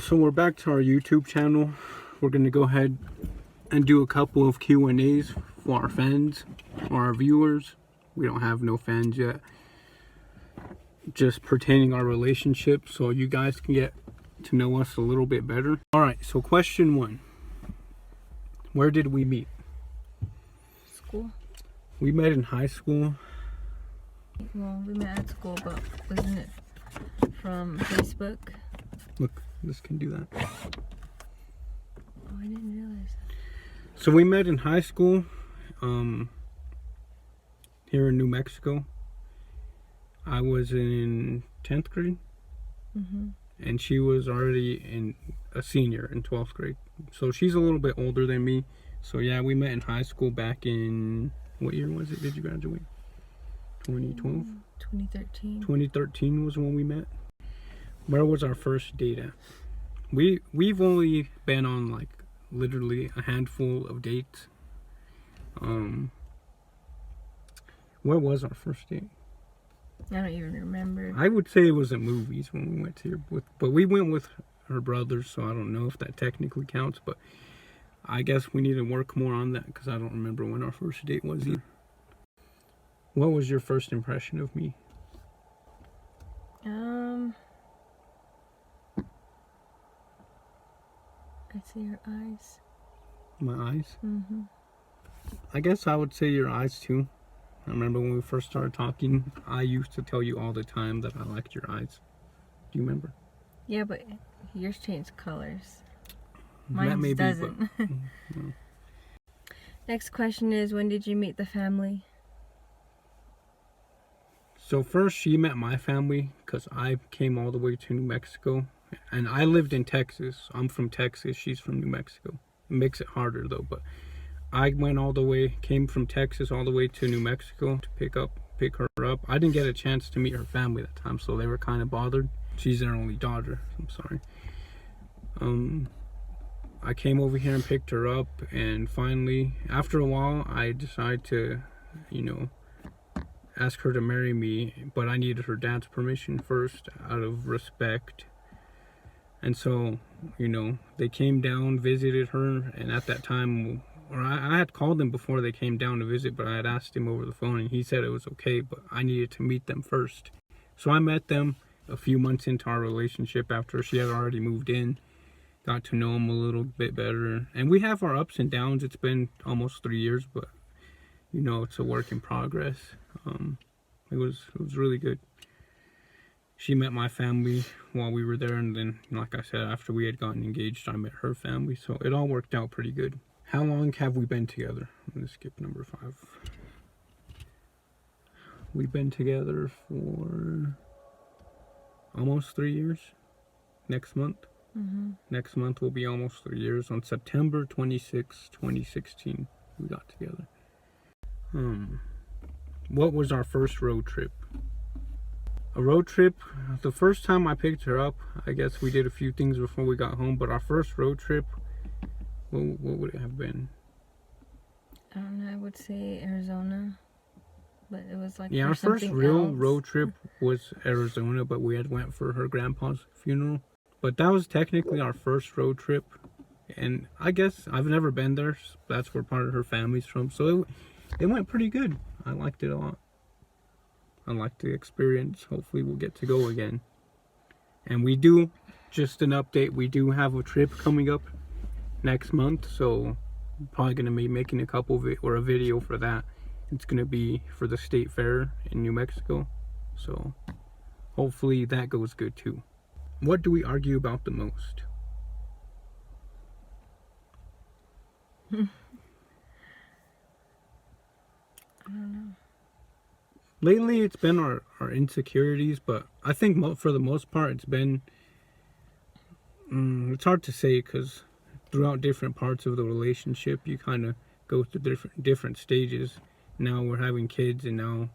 So we're back to our YouTube channel. We're gonna go ahead and do a couple of Q&As for our fans or our viewers. We don't have no fans yet. Just pertaining our relationship so you guys can get to know us a little bit better. Alright, so question 1. Where did we meet? School. We met in high school. Well, we met at school, but wasn't it from Facebook? Look, this can do that. Oh, I didn't realize that. So we met in high school, here in New Mexico. I was in 10th grade, and she was already a senior in 12th grade. So she's a little bit older than me. So yeah, we met in high school back in, what year was it? Did you graduate? 2012? 2013. 2013 was when we met. Where was our first date at? We've only been on like literally a handful of dates. Where was our first date? I don't even remember. I would say it was at movies when we went to but we went with her brothers, so I don't know if that technically counts, but I guess we need to work more on that because I don't remember when our first date was either. What was your first impression of me? I see your eyes. My eyes? I guess I would say your eyes too. I remember when we first started talking, I used to tell you all the time that I liked your eyes. Do you remember? Yeah, but yours changed colors. Mine doesn't. But, no. Next question is, when did you meet the family? So first she met my family because I came all the way to New Mexico. And I lived in Texas. I'm from Texas. She's from New Mexico. It makes it harder though. But I went all the way, came from Texas all the way to New Mexico to pick her up. I didn't get a chance to meet her family that time, so they were kind of bothered. She's their only daughter. I'm sorry. I came over here and picked her up, and finally, after a while, I decided to, ask her to marry me, but I needed her dad's permission first out of respect. And so, they came down, visited her, and at that time, or I had called them before they came down to visit, but I had asked him over the phone, and he said it was okay, but I needed to meet them first. So I met them a few months into our relationship after she had already moved in, got to know them a little bit better, and we have our ups and downs. It's been almost 3 years, but, it's a work in progress. It was really good. She met my family while we were there, and then, like I said, after we had gotten engaged, I met her family, so it all worked out pretty good. How long have we been together? I'm going to skip number 5. We've been together for almost 3 years. Next month. Next month will be almost 3 years. On September 26, 2016, we got together. What was our first road trip? A road trip, the first time I picked her up, I guess we did a few things before we got home, but our first road trip, what would it have been? I don't know, I would say Arizona. But it was like Yeah, for our first something real else. road trip was Arizona, but we had went for her grandpa's funeral. But that was technically our first road trip, and I guess I've never been there. That's where part of her family's from, so it went pretty good. I liked it a lot. I liked the experience. Hopefully we'll get to go again. And we do, just an update, we do have a trip coming up next month, so I'm probably going to be making a video for that. It's going to be for the state fair in New Mexico, so hopefully that goes good too. What do we argue about the most? I don't know. Lately it's been our insecurities, but I think for the most part it's been it's hard to say, because throughout different parts of the relationship you kind of go through different stages. Now we're having kids, and now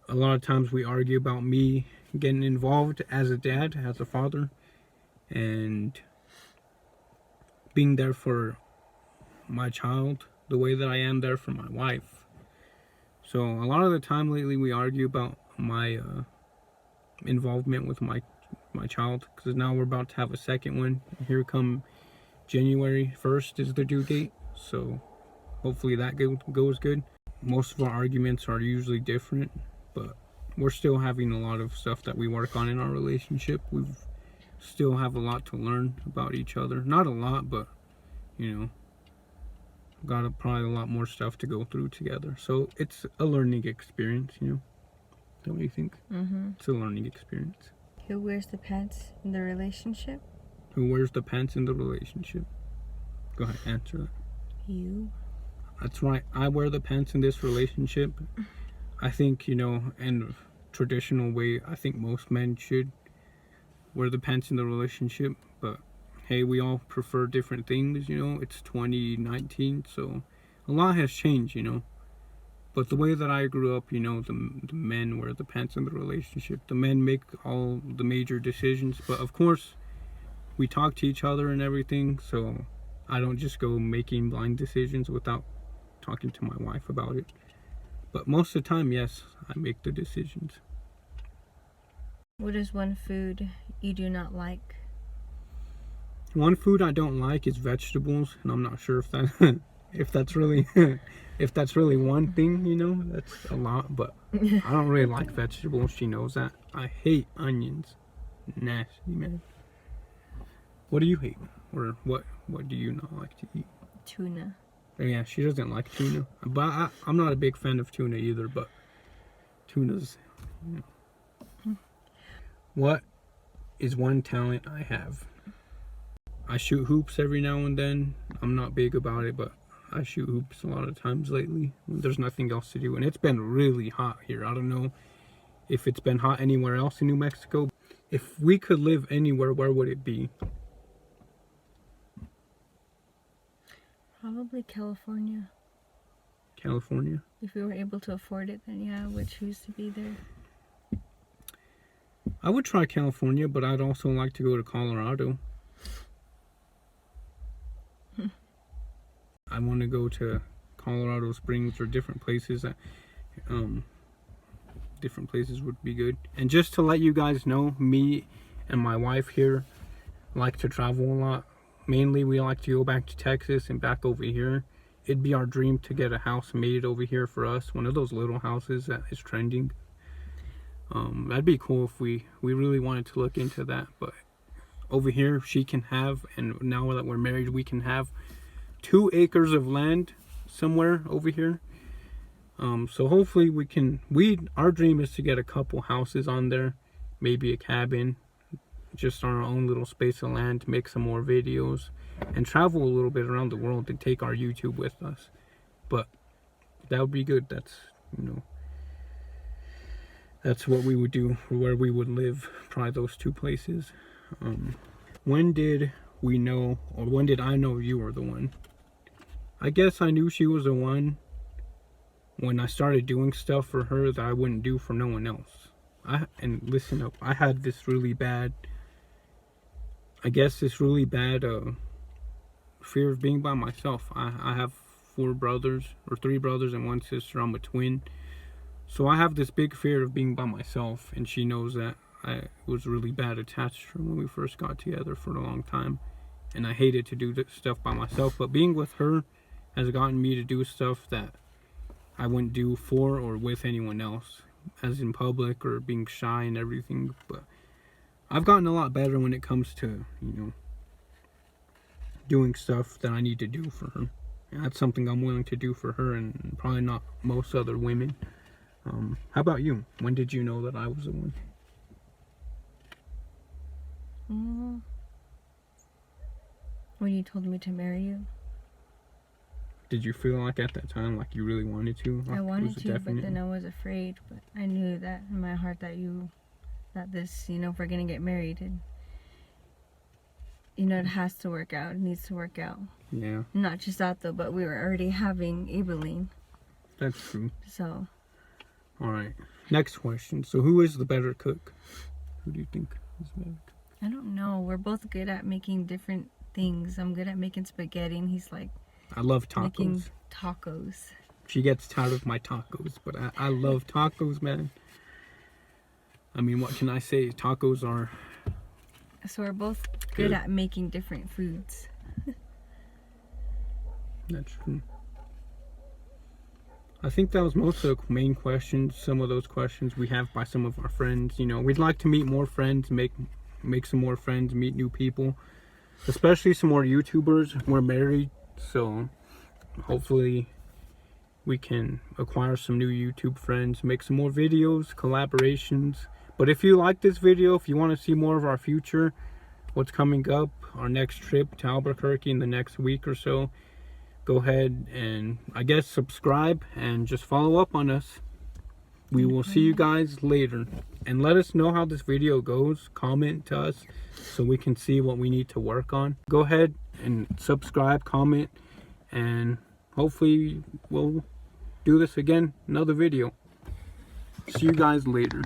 a lot of times we argue about me getting involved as a dad, as a father, and being there for my child the way that I am there for my wife. So a lot of the time lately we argue about my involvement with my child, because now we're about to have a second one. Here come January 1st is the due date, so hopefully that goes good. Most of our arguments are usually different, but we're still having a lot of stuff that we work on in our relationship. We still have a lot to learn about each other. Not a lot, but you know, got probably a lot more stuff to go through together. So it's a learning experience, you know. Don't you think? Mm-hmm. It's a learning experience. Who wears the pants in the relationship? Who wears the pants in the relationship? Go ahead, answer that. You. That's right. I wear the pants in this relationship. I think, you know, in a traditional way, I think most men should wear the pants in the relationship. But hey, we all prefer different things, you know. It's 2019, so a lot has changed, you know. But the way that I grew up, you know, the men wear the pants in the relationship. The men make all the major decisions. But of course, we talk to each other and everything, so I don't just go making blind decisions without talking to my wife about it. But most of the time, yes, I make the decisions. What is one food you do not like? One food I don't like is vegetables, and I'm not sure if that if that's really one thing, you know. That's a lot, but I don't really like vegetables. She knows that. I hate onions. Nasty, man. What do you hate? Or what do you not like to eat? Tuna. Yeah, she doesn't like tuna. But I'm not a big fan of tuna either, but tuna's, you know. What is one talent I have? I shoot hoops every now and then. I'm not big about it, but I shoot hoops a lot of times lately. There's nothing else to do, and it's been really hot here. I don't know if it's been hot anywhere else in New Mexico. If we could live anywhere, where would it be? Probably California. California? If we were able to afford it, then yeah, I would choose to be there. I would try California, but I'd also like to go to Colorado. I want to go to Colorado Springs or different places. Different places would be good. And just to let you guys know, me and my wife here like to travel a lot. Mainly we like to go back to Texas and back over here. It'd be our dream to get a house made over here for us. One of those little houses that is trending. That'd be cool if we really wanted to look into that. But over here she can have, and now that we're married, we can have 2 acres of land somewhere over here. So hopefully our dream is to get a couple houses on there, maybe a cabin, just our own little space of land to make some more videos and travel a little bit around the world and take our YouTube with us. But that would be good. That's, you know, that's what we would do, where we would live, probably those 2 places. When did we know, or when did I know you were the one? I guess I knew she was the one when I started doing stuff for her that I wouldn't do for no one else. And listen up, I had this really bad, fear of being by myself. I have 4 brothers, or 3 brothers and 1 sister. I'm a twin. So I have this big fear of being by myself, and she knows that I was really bad attached to her when we first got together for a long time. And I hated to do stuff by myself, but being with her has gotten me to do stuff that I wouldn't do for or with anyone else, as in public or being shy and everything. But I've gotten a lot better when it comes to, doing stuff that I need to do for her. And that's something I'm willing to do for her, and probably not most other women. How about you? When did you know that I was the one? When you told me to marry you. Did you feel like at that time like you really wanted to? Like I wanted to, definite... but then I was afraid. But I knew that in my heart that this, if we're gonna get married, and it has to work out. It needs to work out. Yeah. Not just that though, but we were already having Aibileen. That's true. So. All right. Next question. So who is the better cook? Who do you think is the better cook? I don't know. We're both good at making different things. I'm good at making spaghetti, and he's like. I love tacos. Making tacos. She gets tired of my tacos, but I love tacos, man. I mean, what can I say? Tacos are... So we're both good at making different foods. That's true. I think that was most of the main questions. Some of those questions we have by some of our friends. We'd like to meet more friends, make some more friends, meet new people. Especially some more YouTubers. We're married. So hopefully we can acquire some new YouTube friends, make some more videos, collaborations. But if you like this video, if you want to see more of our future, what's coming up, our next trip to Albuquerque in the next week or so, go ahead and I guess subscribe and just follow up on us. We will see you guys later, and let us know how this video goes. Comment to us so we can see what we need to work on. Go ahead and subscribe, comment, and hopefully we'll do this again, another video. See you guys later.